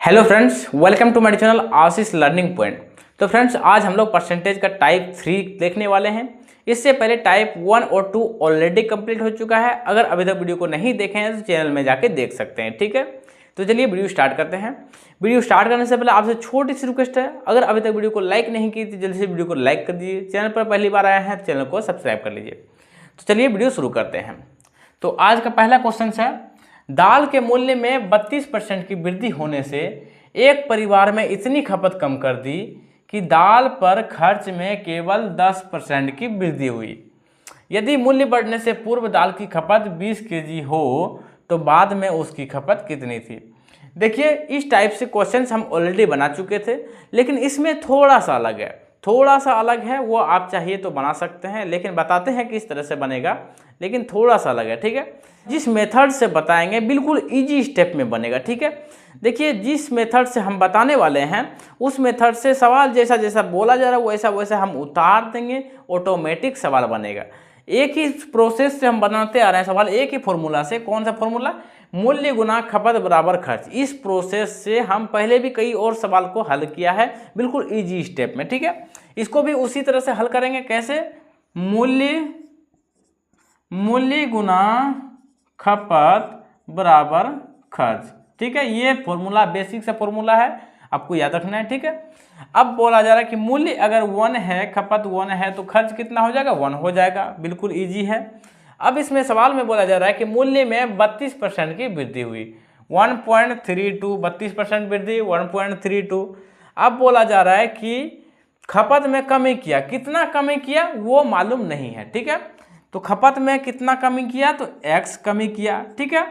Hello friends, welcome to my channel Ashish learning point. तो friends, आज हम लोग परसेंटेज का टाइप 3 देखने वाले हैं। इससे पहले टाइप 1 और 2 ऑलरेडी कंप्लीट हो चुका है। अगर अभी तक वीडियो को नहीं देखे हैं तो चैनल में जाके देख सकते हैं। ठीक है, तो चलिए वीडियो स्टार्ट करते हैं। वीडियो स्टार्ट करने से पहले आपसे छोटी सी रिक्वेस्ट है, अगर अभी तक वीडियो को लाइक नहीं की तो जल्दी से वीडियो को लाइक कर दीजिए। चैनल पर पहली बार आया है तो चैनल को सब्सक्राइब कर लीजिए। तो चलिए वीडियो शुरू करते हैं। तो आज का पहला क्वेश्चन है, दाल के मूल्य में 32% की वृद्धि होने से एक परिवार में इतनी खपत कम कर दी कि दाल पर खर्च में केवल 10% की वृद्धि हुई। यदि मूल्य बढ़ने से पूर्व दाल की खपत 20 केजी हो तो बाद में उसकी खपत कितनी थी। देखिए, इस टाइप से क्वेश्चंस हम ऑलरेडी बना चुके थे, लेकिन इसमें थोड़ा सा अलग है। वो आप चाहिए तो बना सकते हैं, लेकिन बताते हैं किस तरह से बनेगा, लेकिन थोड़ा सा अलग है। ठीक है, जिस मेथड से बताएंगे बिल्कुल इजी स्टेप में बनेगा। ठीक है, देखिए, जिस मेथड से हम बताने वाले हैं उस मेथड से सवाल जैसा जैसा बोला जा रहा है वैसा वैसा हम उतार देंगे, ऑटोमेटिक सवाल बनेगा। एक ही प्रोसेस से हम बनाते आ रहे हैं सवाल, एक ही फॉर्मूला से। कौन सा फॉर्मूला? मूल्य गुना खपत बराबर खर्च। इस प्रोसेस से हम पहले भी कई और सवाल को हल किया है, बिल्कुल इजी स्टेप में। ठीक है, इसको भी उसी तरह से हल करेंगे। कैसे? मूल्य गुना खपत बराबर खर्च। ठीक है, ये फॉर्मूला बेसिक सा फॉर्मूला है, आपको याद रखना है। ठीक है, अब बोला जा रहा है कि मूल्य अगर 1 है, खपत 1 है, तो खर्च कितना हो जाएगा? 1 हो जाएगा। बिल्कुल इजी है। अब इसमें सवाल में बोला जा रहा है कि मूल्य में 32% की वृद्धि हुई। 1.32, 32% वृद्धि, 1.32। अब बोला जा रहा है कि खपत में कमी किया। कितना कमी किया वो मालूम नहीं है। ठीक है, तो खपत में कितना कमी किया? तो x कमी किया। ठीक है,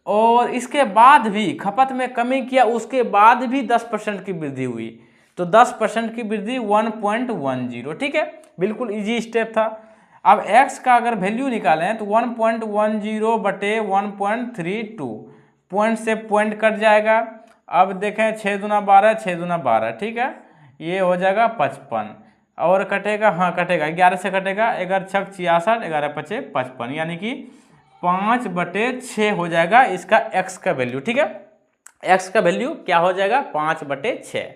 और इसके बाद भी खपत में कमी किया, उसके बाद भी 10% की वृद्धि हुई, तो 10% की वृद्धि 1.10। ठीक है, बिल्कुल इजी स्टेप था। अब x का अगर वैल्यू निकालें तो 1.10 बटे 1.32, पॉइंट से पॉइंट कट जाएगा। अब देखें, 6 दूना 12, 6 दूना 12। ठीक है, ये हो जाएगा 55, और कटेगा, हाँ कटेगा, 11 से कटेगा, 11 छक 66, 11 पचे 55, यानी कि 5/6 हो जाएगा इसका x का वैल्यू। ठीक है, x का वैल्यू क्या हो जाएगा? 5/6।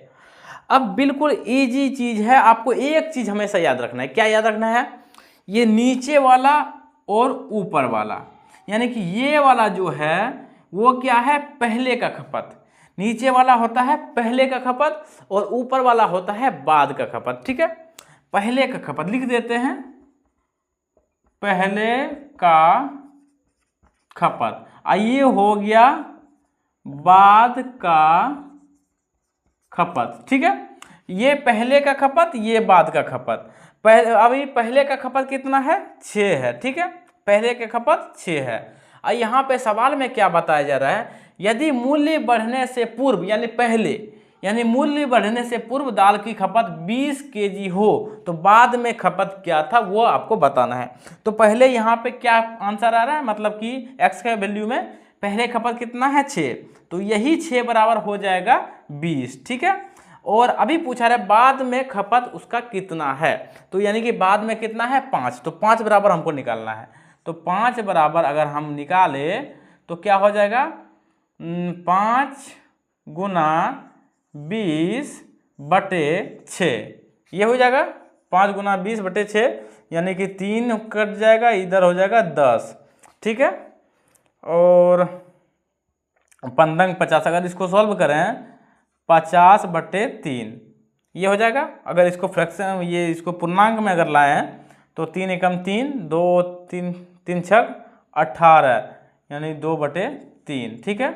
अब बिल्कुल इजी चीज है, आपको एक चीज हमेशा याद रखना है। क्या याद रखना है? ये नीचे वाला और ऊपर वाला, यानी कि ये वाला जो है वो क्या है? पहले का खपत। नीचे वाला होता है पहले का खपत और ऊपर वाला होता है बाद का खपत। ठीक है, पहले का खपत लिख देते हैं, पहले का खपत। ये हो गया बाद का खपत। ठीक है, ये पहले का खपत, ये बाद का खपत। अभी पहले का खपत कितना है? 6 है। ठीक है, पहले का खपत 6 है। और यहाँ पे सवाल में क्या बताया जा रहा है? यदि मूल्य बढ़ने से पूर्व, यानी मूल्य बढ़ने से पूर्व दाल की खपत 20 केजी हो तो बाद में खपत क्या था वो आपको बताना है। तो पहले यहाँ पे क्या आंसर आ रहा है? मतलब कि x के वैल्यू में पहले खपत कितना है? 6, तो यही 6 बराबर हो जाएगा 20। ठीक है, और अभी पूछा रहा है बाद में खपत उसका कितना है, तो यानी कि बाद में कितना है? 5, तो 5 बराबर हमको निकालना है। तो 5 बराबर अगर हम निकाले तो क्या हो जाएगा? 5 गुना 20/6, ये हो जाएगा 5 गुना 20/6, यानी कि 3 कट जाएगा, इधर हो जाएगा 10। ठीक है, और 15 50, अगर इसको सॉल्व करें 50/3 ये हो जाएगा। अगर इसको फ्रैक्शन, ये इसको पूर्णांक में अगर लाएं तो 3 एकम 3, 2 3 3 छक 18, यानी 2/3। ठीक है,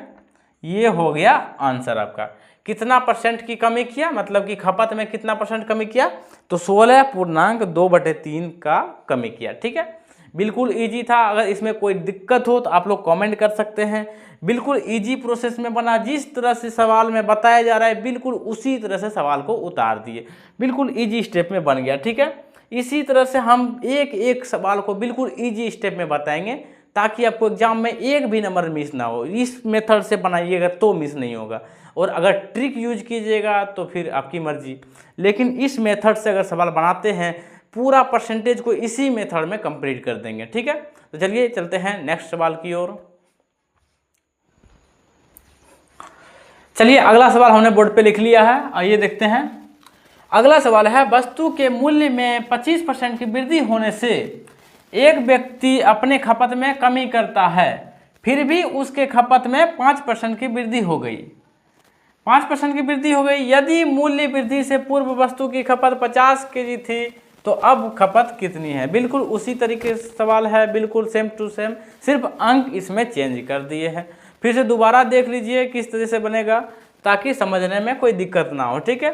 ये हो गया आंसर आपका। कितना परसेंट की कमी किया? मतलब कि खपत में कितना परसेंट कमी किया? तो 16.2/3 का कमी किया। ठीक है, बिल्कुल इजी था। अगर इसमें कोई दिक्कत हो तो आप लोग कमेंट कर सकते हैं। बिल्कुल इजी प्रोसेस में बना, जिस तरह से सवाल में बताया जा रहा है बिल्कुल उसी तरह से सवाल को उतार दिए, बिल्कुल इजी स्टेप में बन गया। ठीक है, इसी तरह से हम एक एक सवाल को बिल्कुल इजी स्टेप में बताएंगे ताकि आपको एग्जाम में एक भी नंबर मिस ना हो। इस मेथड से बनाइएगा तो मिस नहीं होगा, और अगर ट्रिक यूज कीजिएगा तो फिर आपकी मर्जी। लेकिन इस मेथड से अगर सवाल बनाते हैं पूरा परसेंटेज को इसी मेथड में कंप्लीट कर देंगे। ठीक है, तो चलिए चलते हैं नेक्स्ट सवाल की ओर। चलिए अगला सवाल हमने बोर्ड पे लिख लिया है, आइए देखते हैं। अगला सवाल है, वस्तु के मूल्य में 25% की वृद्धि होने से एक व्यक्ति अपने खपत में कमी करता है, फिर भी उसके खपत में 5% की वृद्धि हो गई। 5% की वृद्धि हो गई। यदि मूल्य वृद्धि से पूर्व वस्तु की खपत 50 kg थी तो अब खपत कितनी है। बिल्कुल उसी तरीके से सवाल है, बिल्कुल सेम टू सेम, सिर्फ अंक इसमें चेंज कर दिए हैं। फिर से दोबारा देख लीजिए किस तरह से बनेगा ताकि समझने में कोई दिक्कत ना हो, ठीक है।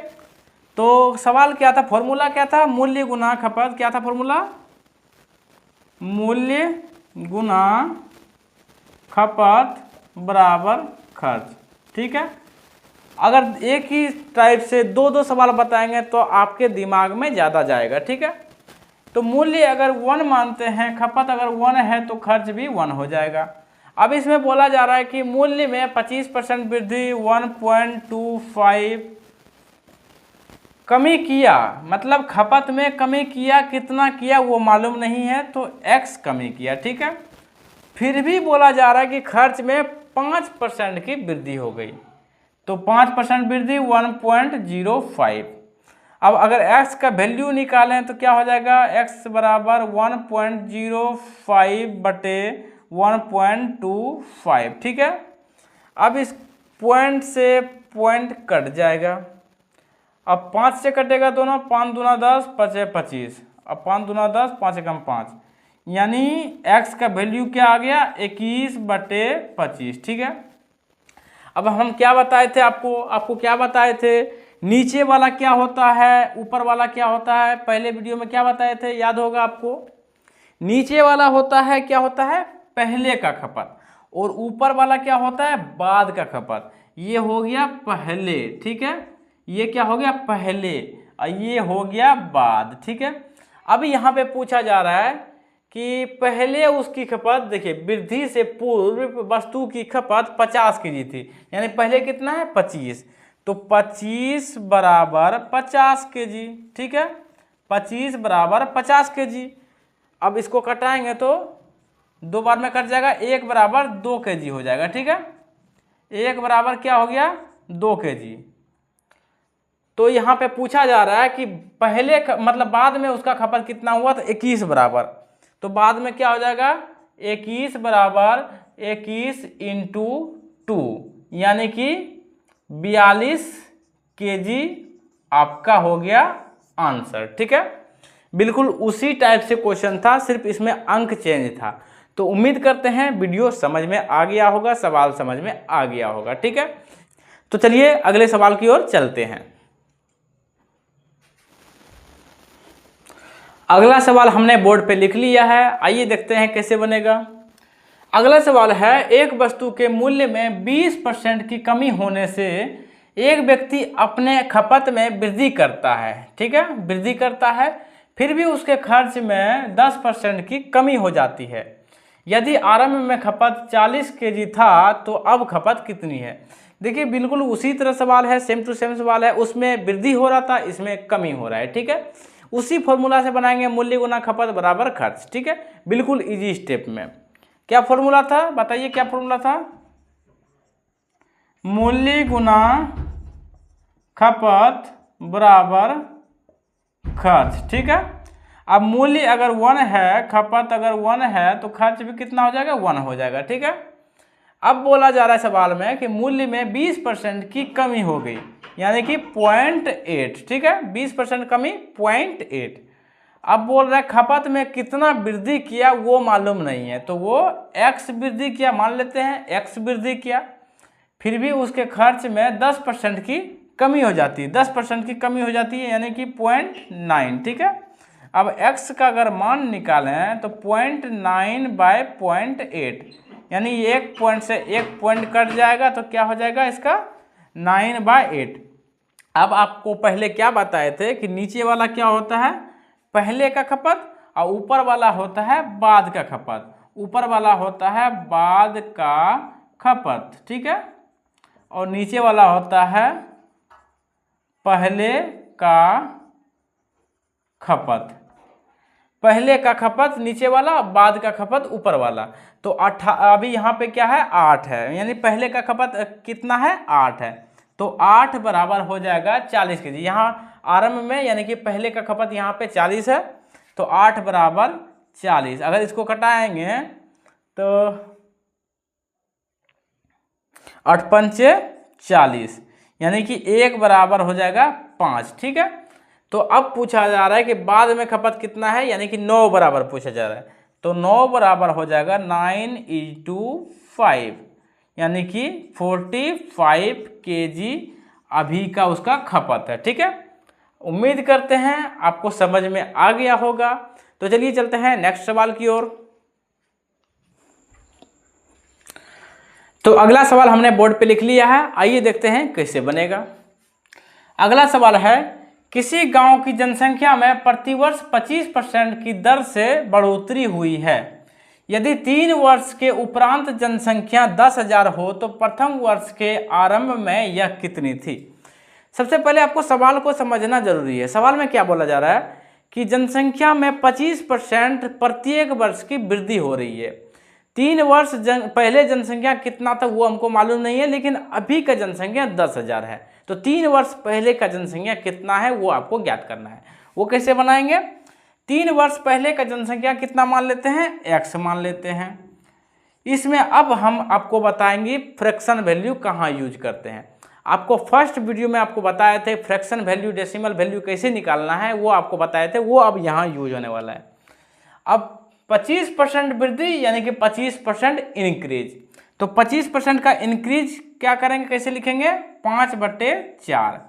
तो सवाल क्या था, फॉर्मूला क्या था, मूल्य गुना खपत। क्या था फॉर्मूला, मूल्य गुना खपत बराबर खर्च, ठीक है। अगर एक ही टाइप से दो दो सवाल बताएंगे तो आपके दिमाग में ज़्यादा जाएगा, ठीक है। तो मूल्य अगर 1 मानते हैं, खपत अगर 1 है तो खर्च भी 1 हो जाएगा। अब इसमें बोला जा रहा है कि मूल्य में 25% वृद्धि 1.25 कमी किया, मतलब खपत में कमी किया, कितना किया वो मालूम नहीं है तो x कमी किया, ठीक है। फिर भी बोला जा रहा है कि खर्च में 5% की वृद्धि हो गई, तो 5% वृद्धि 1.05। अब अगर x का वैल्यू निकालें तो क्या हो जाएगा, x बराबर 1.05 बटे 1.25, ठीक है। अब इस पॉइंट से पॉइंट कट जाएगा, अब 5 से कटेगा दोनों, 5 दूना 10, 5 है 25, अब 5 दूना 10, 5 एकम 5, यानी x का वैल्यू क्या आ गया, 21/25, ठीक है। अब हम क्या बताए थे आपको क्या बताए थे, नीचे वाला क्या होता है, ऊपर वाला क्या होता है। पहले वीडियो में क्या बताए थे, याद होगा आपको। नीचे वाला होता है, क्या होता है, पहले का खपत, और ऊपर वाला क्या होता है, बाद का खपत। ये हो गया पहले, ठीक है, ये क्या हो गया पहले, और ये हो गया बाद, ठीक है। अब यहाँ पे पूछा जा रहा है कि पहले उसकी खपत, देखिए वृद्धि से पूर्व वस्तु की खपत 50 kg थी, यानी पहले कितना है 25, तो 25 बराबर 50 kg, ठीक है, 25 बराबर 50 kg। अब इसको कटाएंगे तो 2 बार में कट जाएगा, 1 बराबर 2 kg हो जाएगा, ठीक है। 1 बराबर क्या हो गया 2 kg। तो यहाँ पे पूछा जा रहा है कि पहले मतलब बाद में उसका खपत कितना हुआ, तो 21 बराबर, तो बाद में क्या हो जाएगा 21 बराबर 21 × 2, यानी कि 42 kg आपका हो गया आंसर, ठीक है। बिल्कुल उसी टाइप से क्वेश्चन था, सिर्फ इसमें अंक चेंज था। तो उम्मीद करते हैं वीडियो समझ में आ गया होगा, सवाल समझ में आ गया होगा, ठीक है। तो चलिए अगले सवाल की ओर चलते हैं। अगला सवाल हमने बोर्ड पे लिख लिया है, आइए देखते हैं कैसे बनेगा। अगला सवाल है, एक वस्तु के मूल्य में 20% की कमी होने से एक व्यक्ति अपने खपत में वृद्धि करता है, ठीक है, वृद्धि करता है, फिर भी उसके खर्च में 10% की कमी हो जाती है। यदि आरंभ में खपत 40 kg था तो अब खपत कितनी है। देखिए बिल्कुल उसी तरह सवाल है, सेम टू सेम सवाल है, उसमें वृद्धि हो रहा था, इसमें कमी हो रहा है, ठीक है। उसी फॉर्मूला से बनाएंगे, मूल्य गुना खपत बराबर खर्च, ठीक है, बिल्कुल इजी स्टेप में। क्या फॉर्मूला था, बताइए क्या फॉर्मूला था, मूल्य गुना खपत बराबर खर्च, ठीक है। अब मूल्य अगर 1 है, खपत अगर 1 है तो खर्च भी कितना हो जाएगा 1 हो जाएगा, ठीक है। अब बोला जा रहा है सवाल में कि मूल्य में 20% की कमी हो गई, यानी कि 0.8, ठीक है, 20% कमी 0.8। अब बोल रहा है खपत में कितना वृद्धि किया वो मालूम नहीं है, तो वो x वृद्धि किया, मान लेते हैं x वृद्धि किया, फिर भी उसके खर्च में 10% की कमी हो जाती है, 10% की कमी हो जाती है, यानी कि 0.9, ठीक है। अब x का अगर मान निकालें तो 0.9/0.8, यानी एक पॉइंट से एक पॉइंट कट जाएगा तो क्या हो जाएगा इसका 9/8। अब आपको पहले क्या बताए थे कि नीचे वाला क्या होता है पहले का खपत और ऊपर वाला होता है बाद का खपत, ऊपर वाला होता है बाद का खपत, ठीक है, और नीचे वाला होता है पहले का खपत। पहले का खपत नीचे वाला, बाद का खपत ऊपर वाला। तो अभी यहाँ पे क्या है 8 है, यानी पहले का खपत कितना है 8 है, तो 8 बराबर हो जाएगा 40 kg। यहाँ आरंभ में यानी कि पहले का खपत यहाँ पे 40 है, तो 8 बराबर 40। अगर इसको घटाएंगे तो 8 पंचे 40, यानी कि 1 बराबर हो जाएगा 5। ठीक है, तो अब पूछा जा रहा है कि बाद में खपत कितना है, यानी कि 9 बराबर पूछा जा रहा है। तो 9 बराबर हो जाएगा 9 × 5, यानी कि 45 kg अभी का उसका खपत है। ठीक है, उम्मीद करते हैं आपको समझ में आ गया होगा। तो चलिए चलते हैं नेक्स्ट सवाल की ओर। तो अगला सवाल हमने बोर्ड पे लिख लिया है, आइए देखते हैं कैसे बनेगा। अगला सवाल है, किसी गांव की जनसंख्या में प्रतिवर्ष 25% की दर से बढ़ोतरी हुई है। यदि 3 वर्ष के उपरांत जनसंख्या 10,000 हो तो प्रथम वर्ष के आरंभ में यह कितनी थी। सबसे पहले आपको सवाल को समझना जरूरी है। सवाल में क्या बोला जा रहा है कि जनसंख्या में 25% प्रत्येक वर्ष की वृद्धि हो रही है। 3 वर्ष पहले जनसंख्या कितना था वो हमको मालूम नहीं है, लेकिन अभी का जनसंख्या 10,000 है। तो 3 वर्ष पहले का जनसंख्या कितना है वो आपको ज्ञात करना है। वो कैसे बनाएंगे, 3 वर्ष पहले का जनसंख्या कितना मान लेते हैं, x मान लेते हैं। इसमें अब हम आपको बताएंगे फ्रैक्शन वैल्यू कहाँ यूज करते हैं। आपको फर्स्ट वीडियो में आपको बताए थे फ्रैक्शन वैल्यू, डेसिमल वैल्यू कैसे निकालना है वो आपको बताए थे, वो अब यहाँ यूज होने वाला है। अब 25% वृद्धि यानी कि 25% इंक्रीज, तो 25% का इंक्रीज क्या करेंगे, कैसे लिखेंगे, 5/4।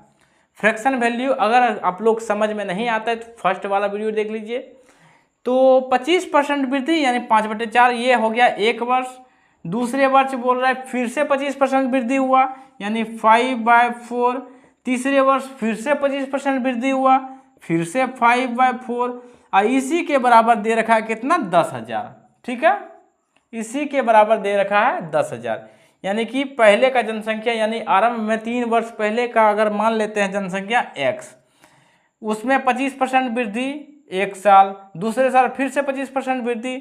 फ्रैक्शन वैल्यू अगर आप लोग समझ में नहीं आता है तो फर्स्ट वाला वीडियो देख लीजिए। तो 25% वृद्धि यानी 5/4, ये हो गया एक वर्ष। दूसरे वर्ष बोल रहा है फिर से 25% वृद्धि हुआ यानी 5/4। तीसरे वर्ष फिर से 25% वृद्धि हुआ, फिर से 5/4। और इसी के बराबर दे रखा है कितना, 10,000। ठीक है, इसी के बराबर दे रखा है 10,000, यानी कि पहले का जनसंख्या यानी आरंभ में 3 वर्ष पहले का अगर मान लेते हैं जनसंख्या x, उसमें 25% वृद्धि एक साल, दूसरे साल फिर से 25% वृद्धि,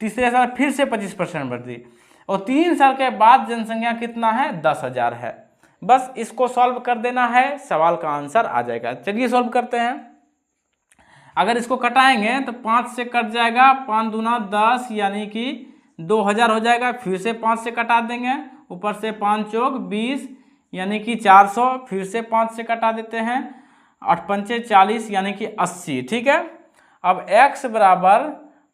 तीसरे साल फिर से 25% वृद्धि, और 3 साल के बाद जनसंख्या कितना है, 10,000 है। बस इसको सॉल्व कर देना है, सवाल का आंसर आ जाएगा। चलिए सॉल्व करते हैं। अगर इसको कटाएंगे तो 5 से कट जाएगा, 5 दूना 10 यानी कि 2000 हो जाएगा। फिर से 5 से कटा देंगे, ऊपर से 5 चौक 20 यानी कि 400, फिर से 5 से कटा देते हैं, 8 पंचे 40 यानी कि 80। ठीक है, अब x बराबर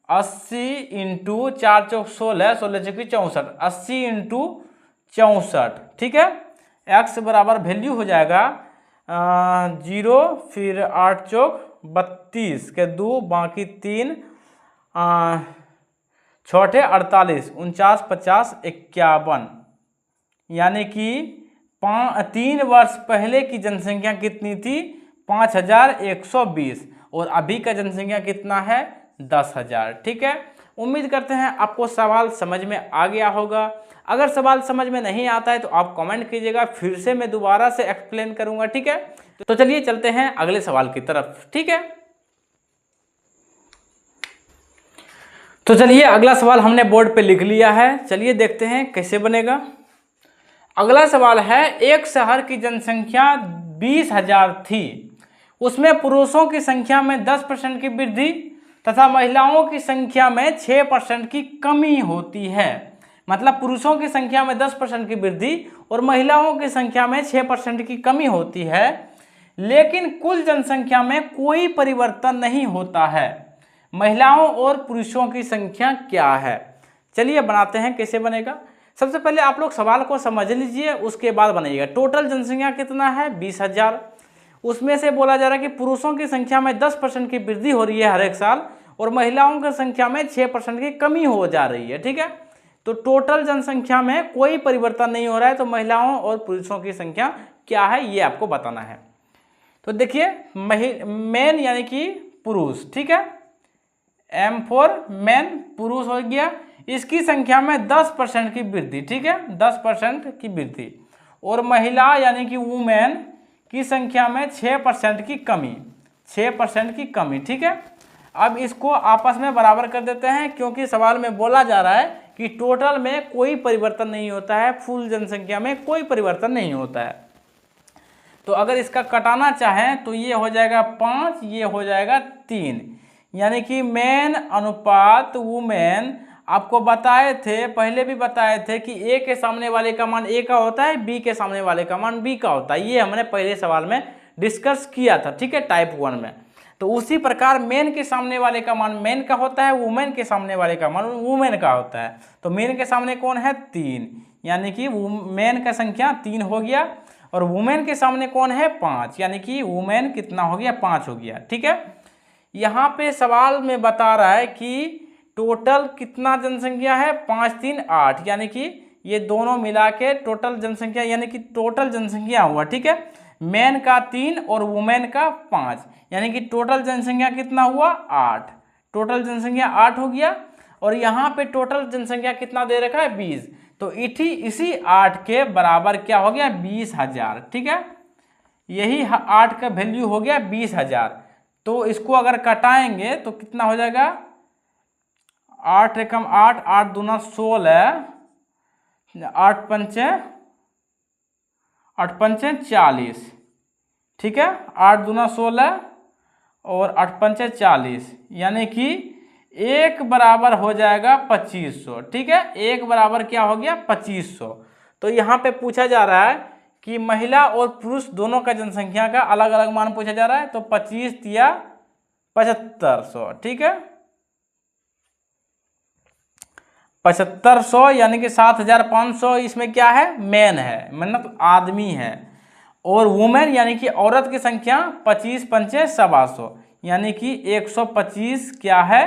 80 × 4 चौक 16, 16 चौकी 64, 80 × 64। ठीक है, x बराबर वैल्यू हो जाएगा 0, फिर 8 चौक 32 के 2 बाकी 3, 6 48, 49 50 51, यानी कि 3 वर्ष पहले की जनसंख्या कितनी थी, 5120, और अभी का जनसंख्या कितना है, 10,000। ठीक है, उम्मीद करते हैं आपको सवाल समझ में आ गया होगा। अगर सवाल समझ में नहीं आता है तो आप कमेंट कीजिएगा, फिर से मैं दोबारा से एक्सप्लेन करूंगा। ठीक है, तो चलिए चलते हैं अगले सवाल की तरफ। ठीक है, तो चलिए अगला सवाल हमने बोर्ड पे लिख लिया है, चलिए देखते हैं कैसे बनेगा। अगला सवाल है, एक शहर की जनसंख्या 20,000 थी, उसमें पुरुषों की संख्या में 10% की वृद्धि तथा महिलाओं की संख्या में 6% की कमी होती है। मतलब पुरुषों की संख्या में 10% की वृद्धि और महिलाओं की संख्या में 6% की कमी होती है, लेकिन कुल जनसंख्या में कोई परिवर्तन नहीं होता है। महिलाओं और पुरुषों की संख्या क्या है। चलिए बनाते हैं, कैसे बनेगा। सबसे पहले आप लोग सवाल को समझ लीजिए, उसके बाद बनाइएगा। टोटल जनसंख्या कितना है, 20,000। उसमें से बोला जा रहा है कि पुरुषों की संख्या में 10% की वृद्धि हो रही है हर एक साल, और महिलाओं की संख्या में 6% की कमी हो जा रही है। ठीक है, तो टोटल जनसंख्या में कोई परिवर्तन नहीं हो रहा है, तो महिलाओं और पुरुषों की संख्या क्या है ये आपको बताना है। तो देखिए, मेन यानी कि पुरुष, ठीक है, M फॉर मेन, पुरुष हो गया, इसकी संख्या में 10% की वृद्धि। ठीक है, 10% की वृद्धि, और महिला यानी कि वुमेन की संख्या में 6% की कमी, 6% की कमी। ठीक है, अब इसको आपस में बराबर कर देते हैं, क्योंकि सवाल में बोला जा रहा है कि टोटल में कोई परिवर्तन नहीं होता है, फुल जनसंख्या में कोई परिवर्तन नहीं होता है। तो अगर इसका कटाना चाहें तो ये हो जाएगा 5, ये हो जाएगा 3, यानी कि मेन अनुपात वुमेन आपको बताए थे, पहले भी बताए थे कि ए के सामने वाले का मान ए का होता है, बी के सामने वाले का मान बी का होता है। ये हमने पहले सवाल में डिस्कस किया था, ठीक है, टाइप 1 में। तो उसी प्रकार मेन के सामने वाले का मान मेन का होता है, वुमेन के सामने वाले का मान वुमेन का होता है। तो मेन के सामने कौन है 3, यानी कि मेन का संख्या 3 हो गया, और वुमेन के सामने कौन है 5, यानी कि वुमेन कितना हो गया 5 हो गया, ठीक है। यहाँ पे सवाल में बता रहा है कि टोटल कितना जनसंख्या है 5 3 8, यानी कि ये दोनों मिला के टोटल जनसंख्या, यानी कि टोटल जनसंख्या हुआ, ठीक है। मेन का 3 और वुमेन का 5, यानी कि टोटल जनसंख्या कितना हुआ 8, टोटल जनसंख्या 8 हो गया। और यहाँ पे टोटल जनसंख्या कितना दे रखा है 20, तो इसी 8 के बराबर क्या हो गया 20,000, ठीक है। यही 8 का वैल्यू हो गया 20,000। तो इसको अगर कटाएंगे तो कितना हो जाएगा 8 एकम 8, 8 दूना 16, 8 पंचे 40, ठीक है, 8 दूना 16 और 8 पंचे 40, यानी कि 1 बराबर हो जाएगा 2500, ठीक है। 1 बराबर क्या हो गया 2500। तो यहाँ पे पूछा जा रहा है कि महिला और पुरुष दोनों का जनसंख्या का अलग अलग मान पूछा जा रहा है। तो 25 या 7500, ठीक है, 7500 यानी कि 7500, इसमें क्या है मैन है, मतलब आदमी है, और वुमेन यानी कि औरत की संख्या 25 पंचे 125, यानी कि 125 क्या है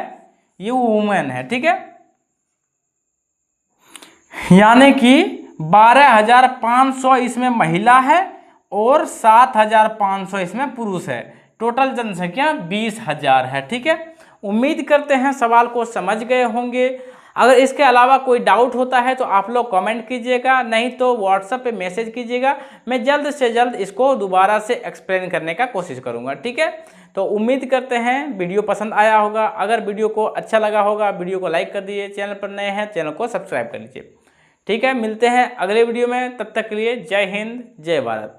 ये वुमेन है, ठीक है। यानी कि 12,500 इसमें महिला है और 7,500 इसमें पुरुष है। टोटल जनसंख्या 20,000 है, ठीक है। उम्मीद करते हैं सवाल को समझ गए होंगे। अगर इसके अलावा कोई डाउट होता है तो आप लोग कमेंट कीजिएगा, नहीं तो व्हाट्सएप पे मैसेज कीजिएगा। मैं जल्द से जल्द इसको दोबारा से एक्सप्लेन करने का कोशिश करूँगा, ठीक है। तो उम्मीद करते हैं वीडियो पसंद आया होगा। अगर वीडियो को अच्छा लगा होगा वीडियो को लाइक कर दीजिए, चैनल पर नए हैं चैनल को सब्सक्राइब कर लीजिए, ठीक है। मिलते हैं अगले वीडियो में, तब तक के लिए जय हिंद जय भारत।